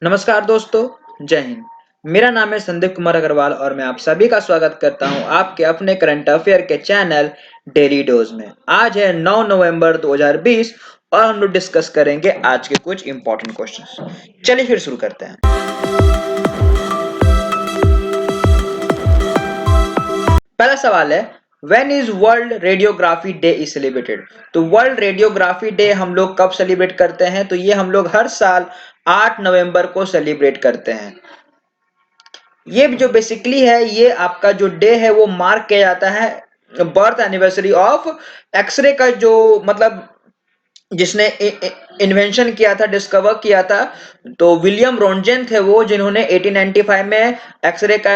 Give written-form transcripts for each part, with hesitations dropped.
नमस्कार दोस्तों, जय हिंद। मेरा नाम है संदीप कुमार अग्रवाल और मैं आप सभी का स्वागत करता हूं आपके अपने करंट अफेयर के चैनल डेली डोज में। आज है 9 नवंबर 2020 और हम लोग डिस्कस करेंगे आज के कुछ इंपॉर्टेंट क्वेश्चंस। चलिए फिर शुरू करते हैं। पहला सवाल है, when is world radiography day is celebrated. तो वर्ल्ड रेडियोग्राफी डे हम लोग कब सेलिब्रेट करते हैं? तो ये हम लोग हर साल 8 नवंबर को सेलिब्रेट करते हैं। ये जो बेसिकली है, ये आपका जो डे है वो मार्क किया जाता है बर्थ एनिवर्सरी ऑफ एक्सरे का, जो मतलब जिसने इन्वेंशन किया था, डिस्कवर किया था। तो विलियम रोन्टगेन थे वो, जिन्होंने 1895 में एक्सरे का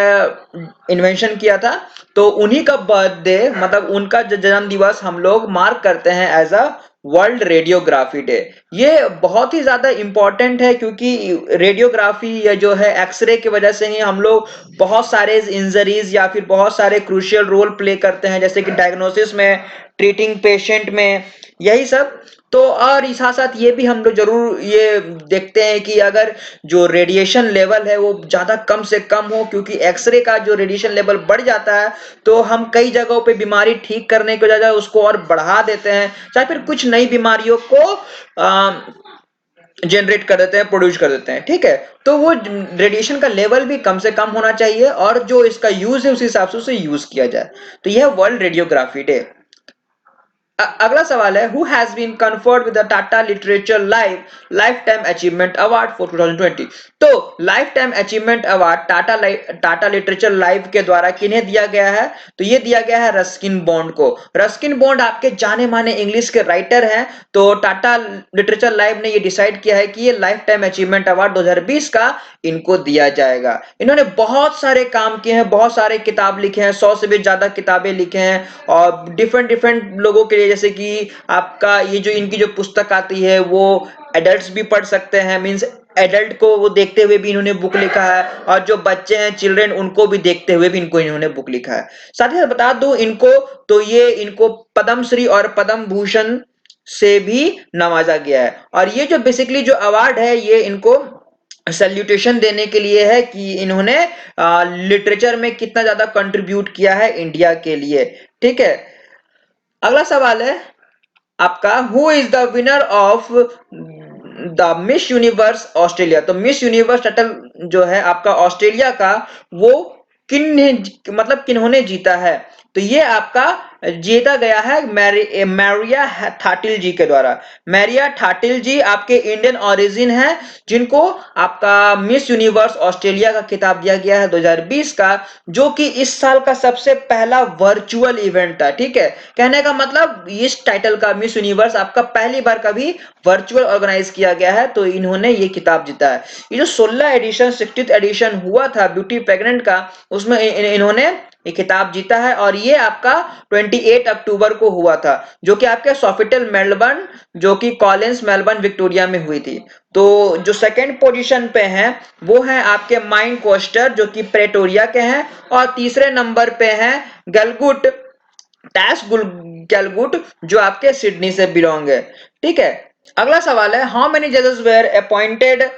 इन्वेंशन किया था। तो उन्हीं का बर्थडे, मतलब उनका जन्म दिवस हम लोग मार्क करते हैं as a world radiography day. ये बहुत ही ज्यादा इंपॉर्टेंट है क्योंकि रेडियोग्राफी या जो है एक्सरे की वजह से ही हम लोग बहुत सारे इंजरीज या फिर बहुत सारे क्रूशियल रोल प्ले करते हैं, जैसे कि डायग्नोसिस में, ट्रीटिंग पेशेंट में, यही सब। तो और इस साथ साथ ये भी हम लोग जरूर ये देखते हैं कि अगर जो रेडिएशन लेवल है वो ज्यादा कम से कम हो, क्योंकि एक्सरे का जो रेडिएशन लेवल बढ़ जाता है तो हम कई जगहों पे बीमारी ठीक करने के बजाय उसको और बढ़ा देते हैं, चाहे फिर कुछ नई बीमारियों को जनरेट कर देते हैं, प्रोड्यूस कर देते हैं। ठीक है, तो वो रेडिएशन का लेवल भी कम से कम होना चाहिए और जो इसका यूज है उस हिसाब से उसे यूज किया जाए। तो यह वर्ल्ड रेडियोग्राफी डे। अगला सवाल है, who has been conferred with the Tata literature life time achievement award for 2020। तो life time achievement award Tata literature live के द्वारा किन्हें दिया गया है? तो ये दिया गया है रस्किन बॉन्ड को। रस्किन बॉन्ड आपके जाने माने इंग्लिश के राइटर हैं। तो टाटा लिटरेचर लाइव ने ये डिसाइड किया है कि ये लाइफ टाइम अचीवमेंट अवार्ड 2020 का इनको दिया जाएगा। इन्होंने बहुत सारे काम किए हैं, बहुत सारे किताब लिखे हैं, 100 से भी ज्यादा किताबें लिखे हैं और डिफरेंट डिफरेंट लोगों के लिए, जैसे कि आपका ये जो इनकी जो पुस्तक आती है वो एडल्ट्स भी पढ़ सकते हैं, मींस एडल्ट को वो देखते हुए भी इन्होंने बुक लिखा है, और जो बच्चे हैं, चिल्ड्रन, उनको भी देखते हुए भी इन्होंने बुक लिखा है। साथ ही साथ बता दूं इनको, तो ये इनको पद्मश्री और पद्म भूषण से भी नवाजा गया है। और ये जो बेसिकली जो अवार्ड है ये इनको सैल्यूटेशन देने के लिए है कि इन्होंने लिटरेचर में कितना ज्यादा कंट्रीब्यूट किया है इंडिया के लिए। ठीक है, अगला सवाल है आपका, who is the winner of the miss universe Australia. तो मिस यूनिवर्स टाइटल जो है आपका ऑस्ट्रेलिया का, वो मतलब किन्होंने जीता है? तो ये आपका जीता गया है मैरिया थाटिल जी के द्वारा। मैरिया थाटिल जी आपके इंडियन ओरिजिन है, जिनको आपका मिस यूनिवर्स ऑस्ट्रेलिया का खिताब दिया गया है 2020 का, जो कि इस साल का सबसे पहला वर्चुअल इवेंट था। ठीक है, कहने का मतलब इस टाइटल का मिस यूनिवर्स आपका पहली बार कभी वर्चुअल ऑर्गेनाइज किया गया है, तो इन्होंने ये खिताब जीता है। ये जो 16 एडिशन 60th एडिशन हुआ था ब्यूटी प्रेग्नेंट का, उसमें इन्होंने ये खिताब जीता है और ये आपका 28 अक्टूबर को हुआ था, जो कि आपके सॉफिटल मेलबर्न, जो कि कॉलिंस मेलबर्न विक्टोरिया में हुई थी। तो जो सेकंड पोजीशन पे हैं वो हैं आपके माइंड कोस्टर, जो कि प्रेटोरिया के हैं, और तीसरे नंबर पे हैं गलगुट टैश गैलगुट, जो आपके सिडनी से बिलोंग है। ठीक है, अगला सवाल है, हाउ मेनी जजेस were appointed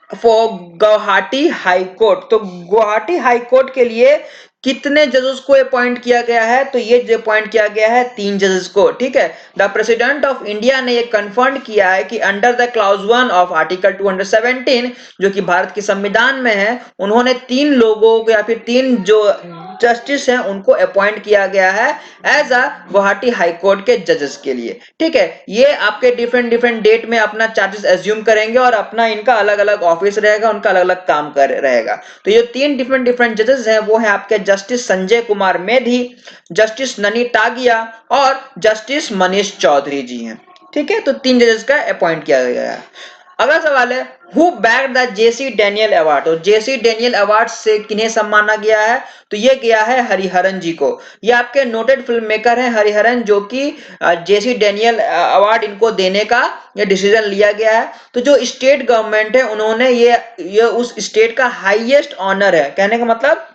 for Guwahati high court. तो गुवाहाटी हाई कोर्ट के लिए कितने जजेस को अपॉइंट किया गया है? तो ये जो अपॉइंट किया गया है 3 जजेस को। ठीक है, द प्रेसिडेंट ऑफ इंडिया ने ये कंफर्म किया है कि under the clause 1 of article 217, जो कि भारत के संविधान में है, उन्होंने 3 लोगों को या फिर 3 जो जस्टिस हैं उनको अपॉइंट किया गया है as a Guwahati high court के जजेस के लिए। ठीक है, ये आपके डिफरेंट डिफरेंट डेट में अपना चार्जेस एज्यूम करेंगे और अपना इनका अलग अलग ऑफिस रहेगा, उनका अलग अलग काम कर रहेगा। तो ये 3 डिफरेंट डिफरेंट जजेस हैं, वो है आपके जस्टिस संजय कुमार मेधी, जस्टिस ननी टागिया और जस्टिस मनीष चौधरी जी हैं। ठीक है, तो 3 जजेस का अपॉइंट किया गया है। अगला सवाल है, who bag the JC Daniel award. और जेसी डैनियल अवार्ड से किन्हें सम्माना गया है? तो ये गया है हरिहरन जी को। ये आपके नोटेड फिल्म मेकर हैं हरिहरन, जो कि जेसी डैनियल अवार्ड इनको देने का ये डिसीजन लिया गया है। तो जो स्टेट गवर्नमेंट है उन्होंने ये उस स्टेट का हाईएस्ट ऑनर है, कहने का मतलब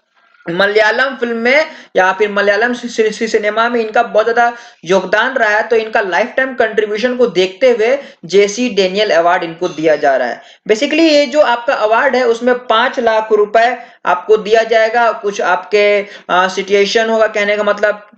मलयालम फिल्म में या फिर मलयालम सिनेमा में इनका बहुत ज्यादा योगदान रहा है, तो इनका लाइफ टाइम कंट्रीब्यूशन को देखते हुए जेसी डेनियल अवार्ड इनको दिया जा रहा है। बेसिकली ये जो आपका अवार्ड है उसमें 5 लाख रुपए आपको दिया जाएगा। कुछ आपके सिचुएशन होगा, कहने का मतलब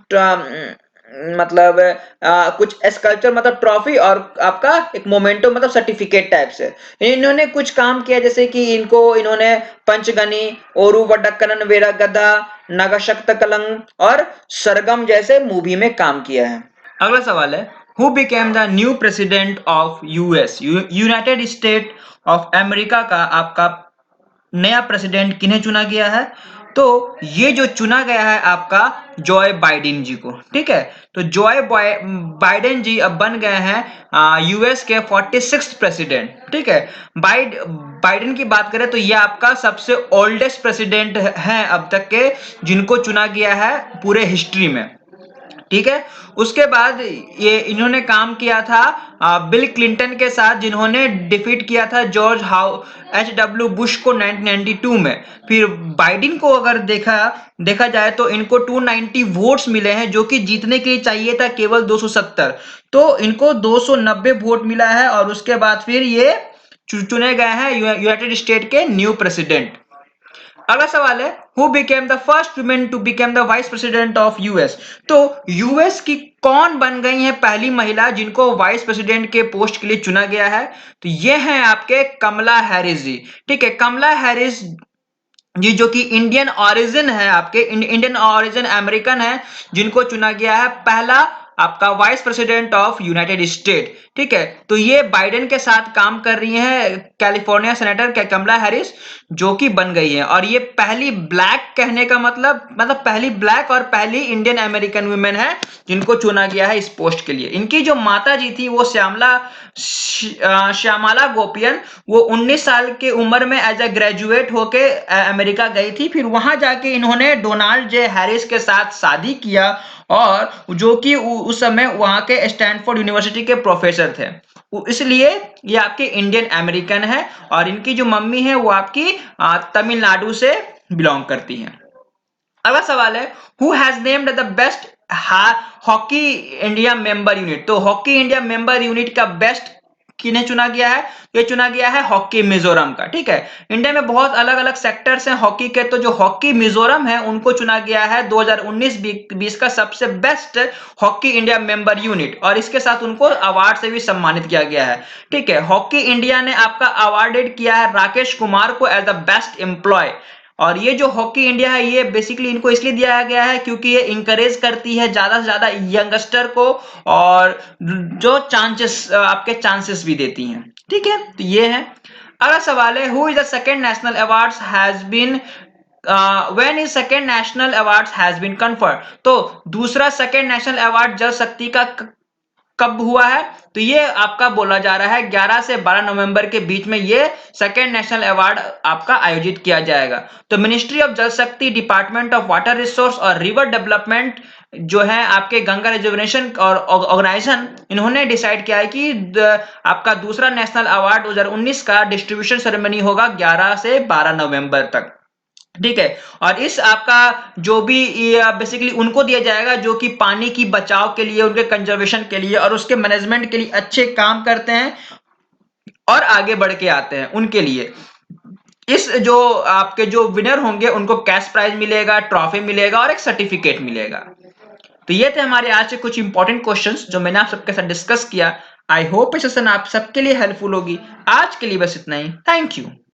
कुछ स्कल्पचर मतलब ट्रॉफी और आपका एक मोमेंटो मतलब सर्टिफिकेट टाइप से इन्होंने कुछ काम किया, जैसे कि इन्होंने पंचगनी, ओरू वडक्कनन वीरगदा, नगशक्त कलंग और सरगम जैसे मूवी में काम किया है। अगला सवाल है, who became the new president of US, United state of America का आपका नया प्रेसिडेंट किन्हें चुना गया है? तो ये जो चुना गया है आपका जॉय बाइडेन जी को। ठीक है, तो जॉय बाइडेन जी अब बन गए हैं यूएस के 46th प्रेसिडेंट। ठीक है, बाइडेन की बात करें तो ये आपका सबसे ओल्डेस्ट प्रेसिडेंट हैं अब तक के जिनको चुना गया है पूरे हिस्ट्री में। ठीक है, उसके बाद ये इन्होंने काम किया था बिल क्लिंटन के साथ, जिन्होंने डिफीट किया था जॉर्ज H.W. बुश को 1992 में। फिर बाइडेन को अगर देखा जाए तो इनको 290 वोट्स मिले हैं, जो कि जीतने के लिए चाहिए था केवल 270, तो इनको 290 वोट मिला है और उसके बाद फिर ये चुने गए हैं यूनाइटेड स्टेट के न्यू प्रेसिडेंट। अगला सवाल है, who became the first women to became the vice president of US. तो यूएस की कौन बन गई है पहली महिला जिनको वाइस प्रेसिडेंट के पोस्ट के लिए चुना गया है? तो ये हैं आपके कमला हैरिस जी। ठीक है, कमला हैरिस जी जो कि इंडियन ऑरिजिन है, आपके इंडियन ऑरिजिन अमेरिकन है, जिनको चुना गया है पहला आपका vice president of United state. ठीक है, तो ये बाइडेन के साथ काम कर रही है कैलिफोर्निया सेनेटर कमला हैरिस, जो कि बन गई है, और ये पहली ब्लैक, कहने का मतलब पहली ब्लैक और पहली इंडियन अमेरिकन वुमेन है जिनको चुना गया है इस पोस्ट के लिए। इनकी जो माता जी थी वो श्यामला गोपियन, वो 19 साल की उम्र में एज ए ग्रेजुएट होके अमेरिका गई थी। फिर वहां जाके इन्होंने डोनाल्ड जे हैरिस के साथ शादी किया, और जो कि उस समय वहां के स्टैनफोर्ड यूनिवर्सिटी के प्रोफेसर थे, इसलिए ये आपके इंडियन अमेरिकन है। और इनकी जो मम्मी है वो आपकी तमिलनाडु से बिलोंग करती है। अगला सवाल है, who has named the best hockey India member unit. तो हॉकी इंडिया मेंबर यूनिट का बेस्ट किन्हें चुना गया है? ये चुना गया है हॉकी मिजोरम का। ठीक है, इंडिया में बहुत अलग अलग सेक्टर्स हैं हॉकी के, तो जो हॉकी मिजोरम है उनको चुना गया है 2019-20 का सबसे best hockey India member unit, और इसके साथ उनको अवार्ड से भी सम्मानित किया गया है। ठीक है, हॉकी इंडिया ने आपका अवार्डेड किया है राकेश कुमार को एज द बेस्ट एम्प्लॉय। और ये जो हॉकी इंडिया है ये बेसिकली इनको इसलिए दिया गया है क्योंकि ये इंकरेज करती है ज्यादा से ज्यादा यंगस्टर को, और जो आपके चांसेस भी देती हैं। ठीक है, तो ये है। अगला सवाल है, who is the second national awards has been when is second national awards has been conferred. तो दूसरा सेकंड नेशनल अवार्ड जल शक्ति का कब हुआ है? तो ये आपका बोला जा रहा है 11 से 12 नवंबर के बीच में ये सेकेंड नेशनल अवार्ड आपका आयोजित किया जाएगा। तो मिनिस्ट्री ऑफ जल शक्ति, डिपार्टमेंट ऑफ वाटर रिसोर्स और रिवर डेवलपमेंट जो है आपके गंगा रिजर्वेशन और ऑर्गेनाइजेशन, इन्होंने डिसाइड किया है कि आपका दूसरा नेशनल अवार्ड 2019 का डिस्ट्रीब्यूशन सेरेमनी होगा 11 से 12 नवंबर तक। ठीक है, और इस आपका जो भी बेसिकली उनको दिया जाएगा जो कि पानी की बचाव के लिए, उनके कंजर्वेशन के लिए और उसके मैनेजमेंट के लिए अच्छे काम करते हैं और आगे बढ़ के आते हैं, उनके लिए इस जो आपके जो विनर होंगे उनको कैश प्राइज मिलेगा, ट्रॉफी मिलेगा और एक सर्टिफिकेट मिलेगा। तो ये थे हमारे आज के कुछ इंपॉर्टेंट क्वेश्चंस जो मैंने आप सबके साथ डिस्कस किया। आई होप ये सेशन आप सबके लिए हेल्पफुल होगी। आज के लिए बस इतना ही। Thank you.